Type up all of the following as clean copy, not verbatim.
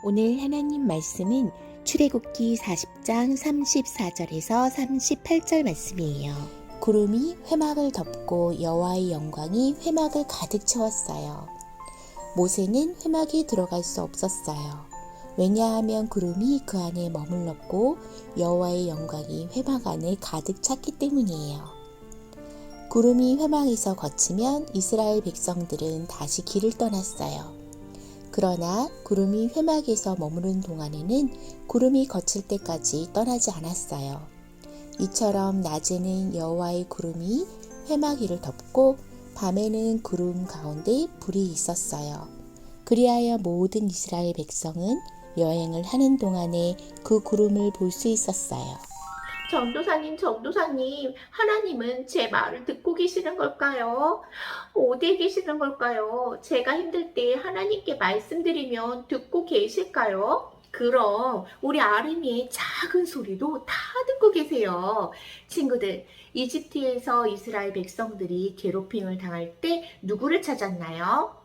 오늘 하나님 말씀은 출애굽기 40장 34절에서 38절 말씀이에요. 구름이 회막을 덮고 여호와의 영광이 회막을 가득 채웠어요. 모세는 회막에 들어갈 수 없었어요. 왜냐하면 구름이 그 안에 머물렀고 여호와의 영광이 회막 안에 가득 찼기 때문이에요. 구름이 회막에서 거치면 이스라엘 백성들은 다시 길을 떠났어요. 그러나 구름이 회막에서 머무른 동안에는 구름이 거칠 때까지 떠나지 않았어요. 이처럼 낮에는 여호와의 구름이 회막 위를 덮고 밤에는 구름 가운데 불이 있었어요. 그리하여 모든 이스라엘 백성은 여행을 하는 동안에 그 구름을 볼 수 있었어요. 전도사님, 하나님은 제 말을 듣고 계시는 걸까요? 어디에 계시는 걸까요? 제가 힘들 때 하나님께 말씀드리면 듣고 계실까요? 그럼 우리 아름이의 작은 소리도 다 듣고 계세요. 친구들, 이집트에서 이스라엘 백성들이 괴롭힘을 당할 때 누구를 찾았나요?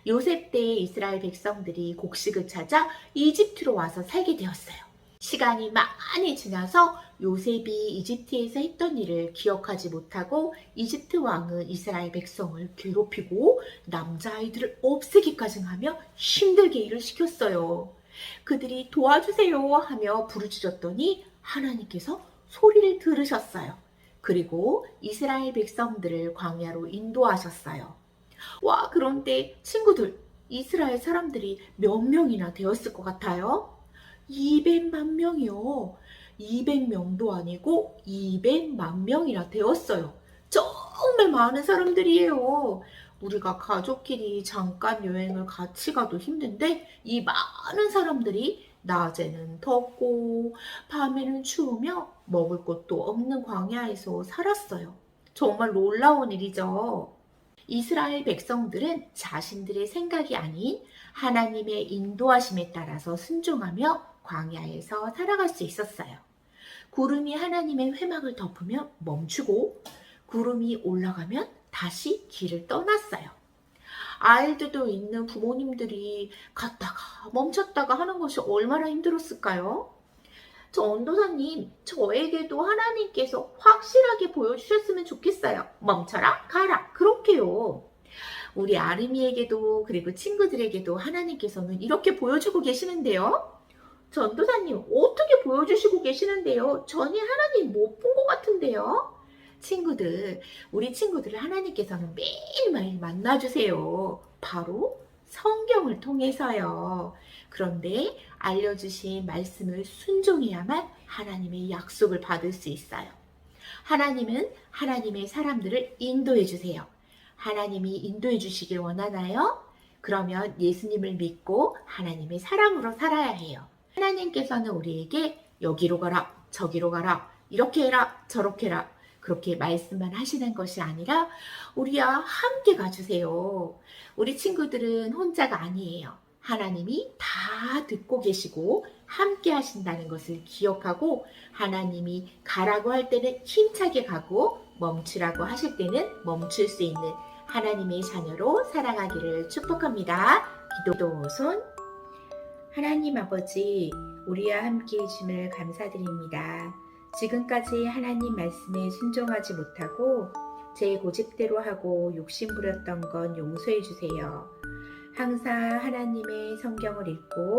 요셉 때 이스라엘 백성들이 곡식을 찾아 이집트로 와서 살게 되었어요. 시간이 많이 지나서 요셉이 이집트에서 했던 일을 기억하지 못하고 이집트 왕은 이스라엘 백성을 괴롭히고 남자아이들을 없애기까지 하며 힘들게 일을 시켰어요. 그들이 도와주세요 하며 부르짖었더니 하나님께서 소리를 들으셨어요. 그리고 이스라엘 백성들을 광야로 인도하셨어요. 와, 그런데 친구들, 이스라엘 사람들이 몇 명이나 되었을 것 같아요? 200만 명이요. 200명도 아니고 200만 명이나 되었어요. 정말 많은 사람들이에요. 우리가 가족끼리 잠깐 여행을 같이 가도 힘든데 이 많은 사람들이 낮에는 덥고 밤에는 추우며 먹을 것도 없는 광야에서 살았어요. 정말 놀라운 일이죠. 이스라엘 백성들은 자신들의 생각이 아닌 하나님의 인도하심에 따라서 순종하며 광야에서 살아갈 수 있었어요. 구름이 하나님의 회막을 덮으면 멈추고 구름이 올라가면 다시 길을 떠났어요. 아이들도 있는 부모님들이 갔다가 멈췄다가 하는 것이 얼마나 힘들었을까요? 전도사님, 저에게도 하나님께서 확실하게 보여주셨으면 좋겠어요. 멈춰라, 가라, 그렇게요. 우리 아름이에게도 그리고 친구들에게도 하나님께서는 이렇게 보여주고 계시는데요. 전도사님, 어떻게 보여주시고 계시는데요? 전혀 하나님 못 본 것 같은데요. 친구들, 우리 친구들을 하나님께서는 매일매일 만나주세요. 바로 성경을 통해서요. 그런데 알려주신 말씀을 순종해야만 하나님의 약속을 받을 수 있어요. 하나님은 하나님의 사람들을 인도해 주세요. 하나님이 인도해 주시길 원하나요? 그러면 예수님을 믿고 하나님의 사람으로 살아야 해요. 하나님께서는 우리에게 여기로 가라, 저기로 가라, 이렇게 해라, 저렇게 해라, 그렇게 말씀만 하시는 것이 아니라 우리와 함께 가주세요. 우리 친구들은 혼자가 아니에요. 하나님이 다 듣고 계시고 함께 하신다는 것을 기억하고 하나님이 가라고 할 때는 힘차게 가고 멈추라고 하실 때는 멈출 수 있는 하나님의 자녀로 살아가기를 축복합니다. 기도손. 하나님 아버지, 우리와 함께 해주심을 감사드립니다. 지금까지 하나님 말씀에 순종하지 못하고 제 고집대로 하고 욕심 부렸던 건 용서해 주세요. 항상 하나님의 성경을 읽고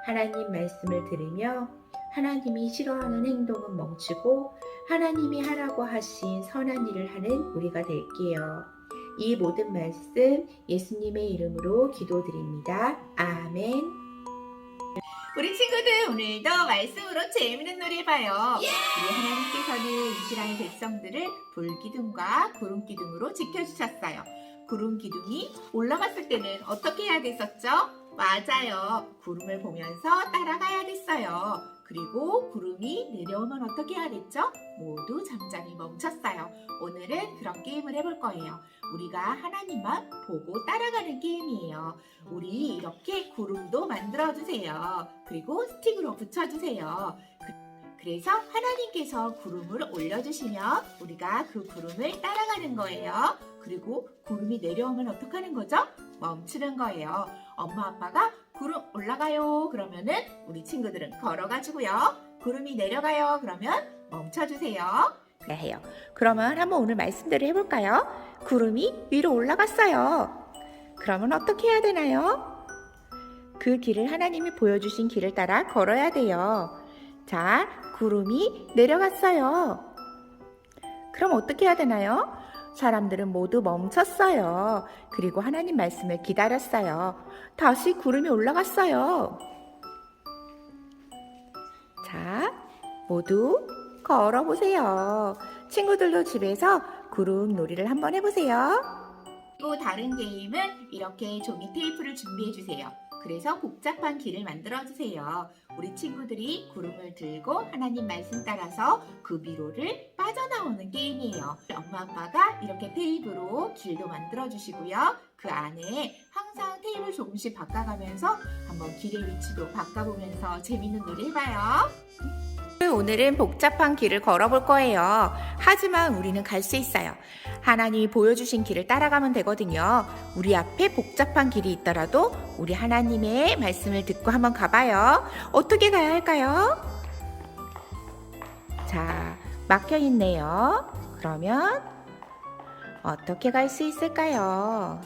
하나님 말씀을 들으며 하나님이 싫어하는 행동은 멈추고 하나님이 하라고 하신 선한 일을 하는 우리가 될게요. 이 모든 말씀 예수님의 이름으로 기도드립니다. 아멘. 우리 친구들, 오늘도 말씀으로 재미있는 놀이 해봐요. 우리 하나님께서는 이스라엘 백성들을 불기둥과 구름기둥으로 지켜주셨어요. 구름기둥이 올라갔을 때는 어떻게 해야 됐었죠? 맞아요. 구름을 보면서 따라가야 됐어요. 그리고 구름이 내려오면 어떻게 해야 됐죠? 모두 잠잠히 멈췄어요. 오늘은 그런 게임을 해볼 거예요. 우리가 하나님만 보고 따라가는 게임이에요. 우리 이렇게 구름도 만들어주세요. 그리고 스틱으로 붙여주세요. 그래서 하나님께서 구름을 올려주시면 우리가 그 구름을 따라가는 거예요. 그리고 구름이 내려오면 어떻게 하는 거죠? 멈추는 거예요. 엄마 아빠가 구름 올라가요. 그러면은 우리 친구들은 걸어가지고요. 구름이 내려가요. 그러면 멈춰주세요. 네, 해요. 그러면 한번 오늘 말씀대로 해볼까요? 구름이 위로 올라갔어요. 그러면 어떻게 해야 되나요? 그 길을 하나님이 보여주신 길을 따라 걸어야 돼요. 자, 구름이 내려갔어요. 그럼 어떻게 해야 되나요? 사람들은 모두 멈췄어요. 그리고 하나님 말씀을 기다렸어요. 다시 구름이 올라갔어요. 자, 모두 걸어보세요. 친구들도 집에서 구름 놀이를 한번 해보세요. 그리고 다른 게임은 이렇게 종이 테이프를 준비해주세요. 그래서 복잡한 길을 만들어주세요. 우리 친구들이 구름을 들고 하나님 말씀 따라서 그 미로를 빠져나오는 게임이에요. 엄마 아빠가 이렇게 테이프로 길도 만들어주시고요. 그 안에 항상 테이프를 조금씩 바꿔가면서 한번 길의 위치도 바꿔보면서 재밌는 놀이 해봐요. 오늘은 복잡한 길을 걸어볼 거예요. 하지만 우리는 갈 수 있어요. 하나님이 보여주신 길을 따라가면 되거든요. 우리 앞에 복잡한 길이 있더라도 우리 하나님의 말씀을 듣고 한번 가봐요. 어떻게 가야 할까요? 자, 막혀 있네요. 그러면 어떻게 갈 수 있을까요?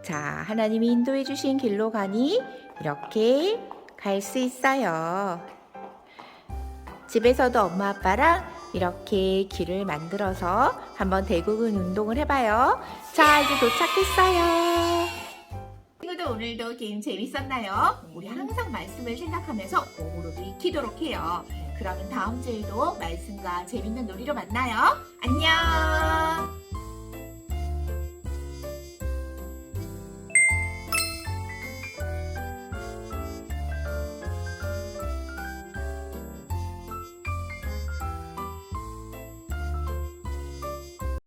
자, 하나님이 인도해 주신 길로 가니 이렇게 갈 수 있어요. 집에서도 엄마 아빠랑 이렇게 길을 만들어서 한번 대구근 운동을 해봐요. 자, 이제 도착했어요. 친구들 오늘도 게임 재밌었나요? 우리 항상 말씀을 생각하면서 몸으로 익히도록 해요. 그러면 다음 주에도 말씀과 재밌는 놀이로 만나요. 안녕!